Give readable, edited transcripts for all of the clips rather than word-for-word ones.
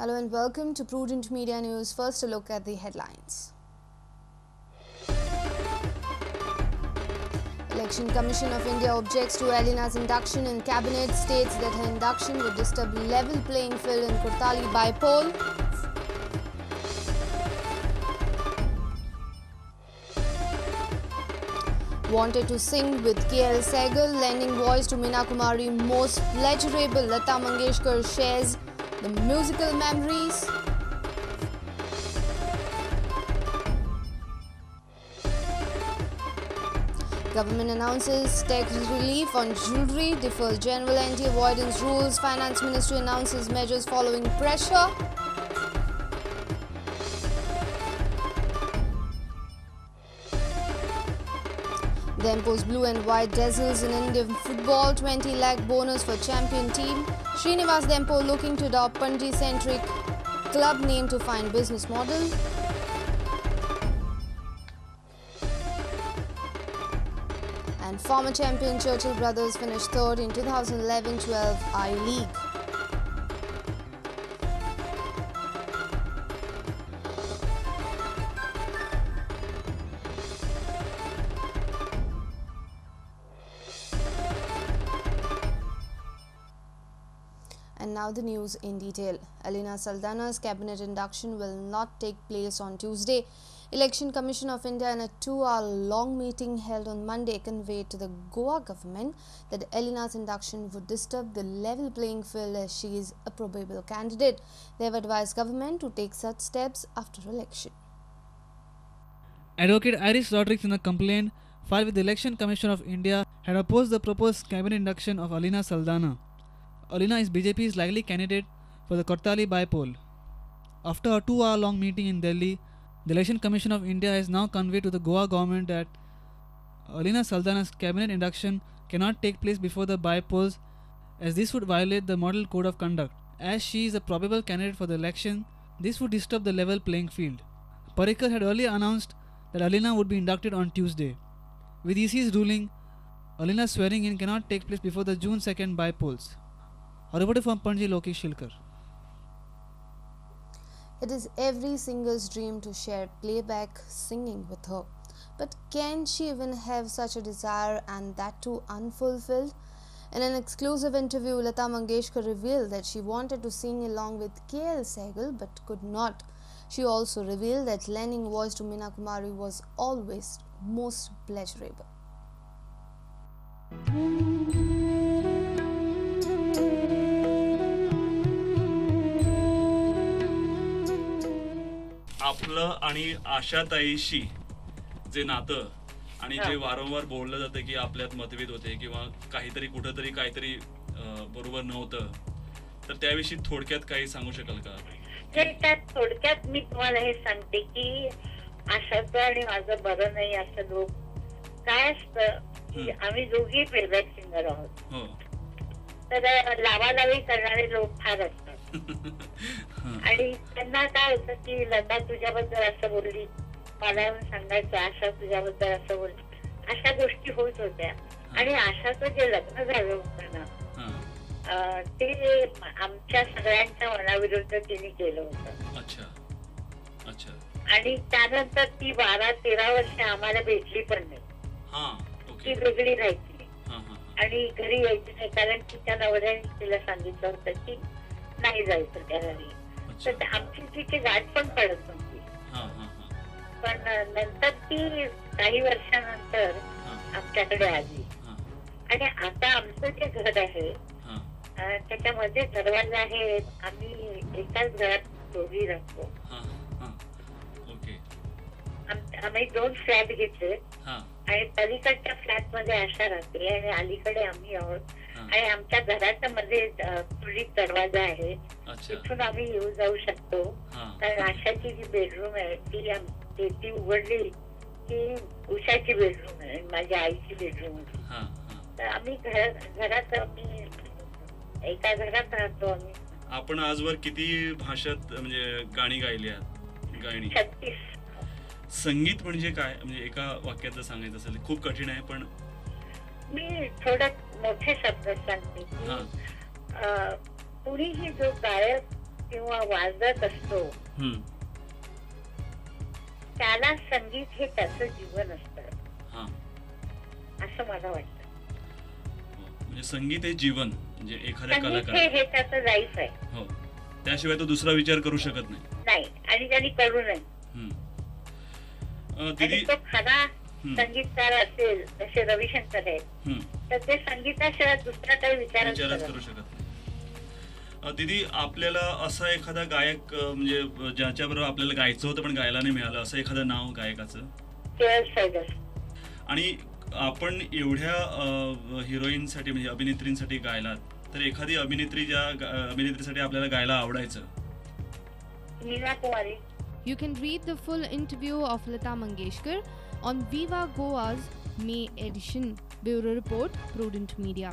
Hello and welcome to Prudent Media News. First, a look at the headlines. Election Commission of India objects to Alina's induction in cabinet, states that her induction would disturb level playing field in Kurtali by-poll. Wanted to sing with KL Sehgal, lending voice to Meena Kumari, most pleasurable. Lata Mangeshkar shares the musical memories. Government announces tax relief on jewellery, defers general anti-avoidance rules. Finance Ministry announces measures following pressure. Dempo's blue and white dazzles in Indian football. 20 lakh bonus for champion team. Srinivas Dempo looking to adopt Panji-centric club name to find business model. And former champion Churchill Brothers finished third in 2011-12 I-League. And now the news in detail. Alina Saldana's cabinet induction will not take place on Tuesday. Election Commission of India in a 2-hour-long meeting held on Monday conveyed to the Goa government that Alina's induction would disturb the level playing field as she is a probable candidate. They have advised government to take such steps after election. Advocate Iris Rodrigues, in a complaint filed with the Election Commission of India, had opposed the proposed cabinet induction of Alina Saldana. Alina is BJP's likely candidate for the Kurtali by-poll. After a 2-hour-long meeting in Delhi, the Election Commission of India has now conveyed to the Goa government that Alina Saldana's cabinet induction cannot take place before the by-polls, as this would violate the Model Code of Conduct. As she is a probable candidate for the election, this would disturb the level playing field. Parrikar had earlier announced that Alina would be inducted on Tuesday. With EC's ruling, Alina's swearing in cannot take place before the June 2nd by-polls. A reporter from Panji, Lokesh Shilkar. It is every singer's dream to share playback singing with her. But can she even have such a desire, and that too unfulfilled? In an exclusive interview, Lata Mangeshkar revealed that she wanted to sing along with KL Sehgal but could not. She also revealed that lending voice to Meena Kumari was always most pleasurable. आपलं आणि आशाताईशी जे नातं आणि जे वारंवार बोललं जातं की आपल्यात मतभेद होते किंवा काहीतरी कुठंतरी काहीतरी बरोबर नव्हतं, तर त्याविषयी थोडक्यात काही सांगू शकाल का? त्यात थोडक्यात मी तुम्हाला हे सांगते की आशाचं आणि माझं बरं नाही असं लोक काय असतं की आम्ही दोघी प्लेबॅक सिंगर आहोत, तर लावालावी करणारे लोक फार असतात. आणि त्यांना काय होतं की लता तुझ्याबद्दल असं बोलली, मला येऊन सांगायचं आशा तुझ्याबद्दल असं बोलली, अशा गोष्टी होत होत्या. आणि आशाचं जे लग्न झालं होतं ना, ते आमच्या सगळ्यांच्या मनाविरुद्ध तिने केलं होतं. आणि त्यानंतर ती 12-13 वर्ष आम्हाला भेटली पण नाही, ती वेगळी राहायची आणि घरी यायची नाही, कारण तिच्या नवऱ्याने तिला सांगितलं होतं की नाही जायचं त्या घरी. तर आमची तिची गाठ पण पडत नव्हती. पण नंतर ती काही वर्षानंतर आमच्याकडे आली. आणि आता आमचं जे घर आहे त्याच्यामध्ये दरवाजा आहे, आम्ही एकाच घरात दोघी राहतो. आम्ही 2 फ्लॅट घेतले आणि पलीकडच्या फ्लॅट मध्ये आशा राहते आणि अलीकडे आम्ही आहोत. आणि आमच्या घराच्या मध्ये खुली दरवाजा आहे, तिथून आम्ही येऊ जाऊ शकतो. कारण आशाची जी बेडरूम आहे ती उघडली की उषाची बेडरूम आहे, माझ्या आईची बेडरूम आहे. तर आम्ही घरात आम्ही एका घरात राहतो. आम्ही आपण आजवर किती भाषेत म्हणजे गाणी गायली आहेत? गाणी 36. संगीत म्हणजे काय, म्हणजे एका वाक्यात जर सांगायचं असेल खूप कठीण आहे, पण मी थोडं मोठे शब्द सांगते की कुणीही जो गायक किंवा वाजत असतो हम्म. त्याला संगीत हे त्याचं जीवन असतं हा. असं मला वाटतं. म्हणजे संगीत हे जीवन, म्हणजे एखाद्या संगीत कलाकार हे त्याचं लाईफ आहे. हो, त्याशिवाय तो दुसरा विचार करू शकत नाही. नाही, आणि त्यांनी करू नये. हम्म. आणि दीदी. तो खरा संगीतकार असेल, जसे रविशंकर आहेत, हम्म. तर ते संगीताशिवाय दुसरा काही विचारच विचारच करत करू शकत नाही. दीदी, आपल्याला असा एखादा गायक म्हणजे ज्याच्याबरोबर आपल्याला गायचं होतं पण गायला नाही मिळालं, असं एखादं नाव गायकाचं? केवळ सैगस. आणि आपण एवढ्या हिरोईनसाठी म्हणजे अभिनेत्रींसाठी गायलात, तर एखादी अभिनेत्री ज्या अभिनेत्रीसाठी आपल्याला गायला आवडायचं? Meena Kumari. You can read the full interview of Lata Mangeshkar on Viva Goa's May edition. Bureau Report, Prudent Media.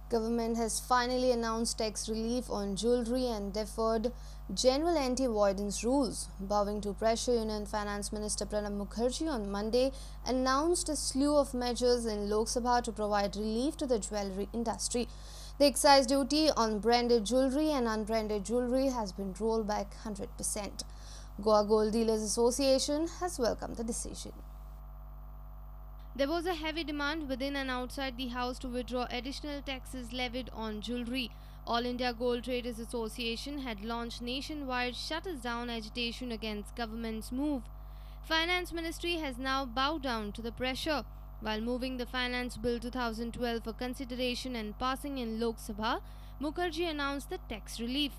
Government has finally announced tax relief on jewelry and deferred general anti-avoidance rules. Bowing to pressure, Union Finance Minister Pranab Mukherjee on Monday announced a slew of measures in Lok Sabha to provide relief to the jewelry industry. The excise duty on branded jewelry and unbranded jewelry has been rolled back 100%. Goa Gold Dealers Association has welcomed the decision. There was a heavy demand within and outside the house to withdraw additional taxes levied on jewelry. All India Gold Traders Association had launched nationwide shutters down agitation against government's move. Finance Ministry has now bowed down to the pressure. While moving the Finance Bill 2012 for consideration and passing in Lok Sabha, Mukherjee announced the tax relief.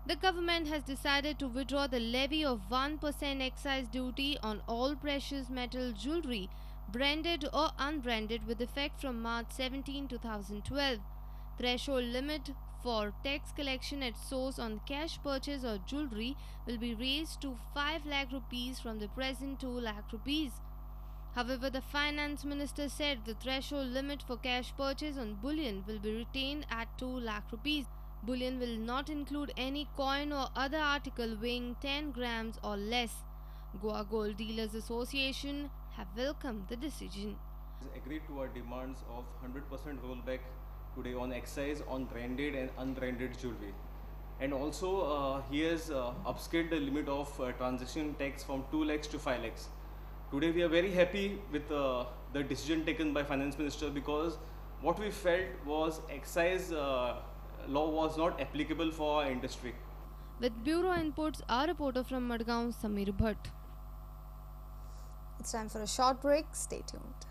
The government has decided to withdraw the levy of 1% excise duty on all precious metal jewelry, branded or unbranded, with effect from March 17, 2012. Threshold limit for tax collection at source on cash purchase or jewelry will be raised to 5 lakh rupees from the present 2 lakh rupees. However, the finance minister said the threshold limit for cash purchase on bullion will be retained at 2 lakh rupees. Bullion will not include any coin or other article weighing 10 grams or less. Goa Gold Dealers Association have welcomed the decision. Agreed to our demands of 100% rollback today on excise on branded and unbranded jewelry. And also he has upscaled the limit of transaction tax from 2 lakhs to 5 lakhs. Today we are very happy with the decision taken by Finance Minister, because what we felt was excise law was not applicable for our industry. With Bureau Inputs, our reporter from Madgaon, Samir Bhatt. It's time for a short break. Stay tuned.